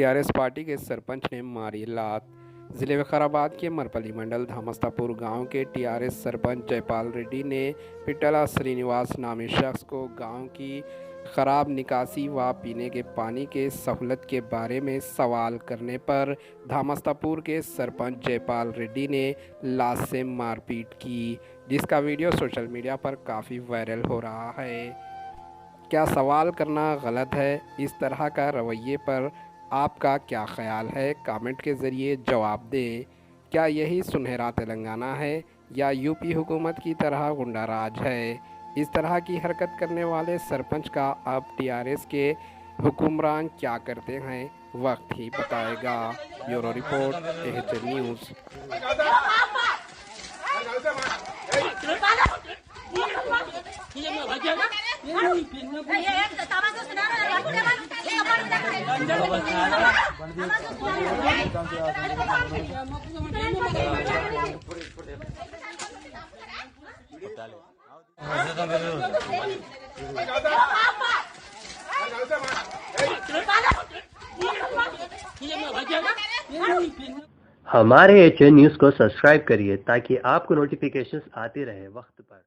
TRS party के सरपंच ने मारी लात। जिले विकाराबाद के मरपली मंडल धामस्तापुर गांव के टीआरएस सरपंच जयपाल रेड्डी ने पिट्टला श्रीनिवास नामी शख्स को गांव की खराब निकासी व पीने के पानी के सहूलत के बारे में सवाल करने पर धामस्तापुर के सरपंच जयपाल रेड्डी ने लात से मारपीट की, जिसका वीडियो सोशल मीडिया पर काफ़ी वायरल हो रहा है। क्या सवाल करना गलत है? इस तरह का रवैये पर आपका क्या ख्याल है? कमेंट के ज़रिए जवाब दें। क्या यही सुनहरा तेलंगाना है या यूपी हुकूमत की तरह गुंडा राज है? इस तरह की हरकत करने वाले सरपंच का अब टीआरएस के हुक्मरान क्या करते हैं, वक्त ही बताएगा। Bureau report, AHN news. हमारे एएचएन न्यूज़ को सब्सक्राइब करिए ताकि आपको नोटिफिकेशंस आती रहे वक्त पर।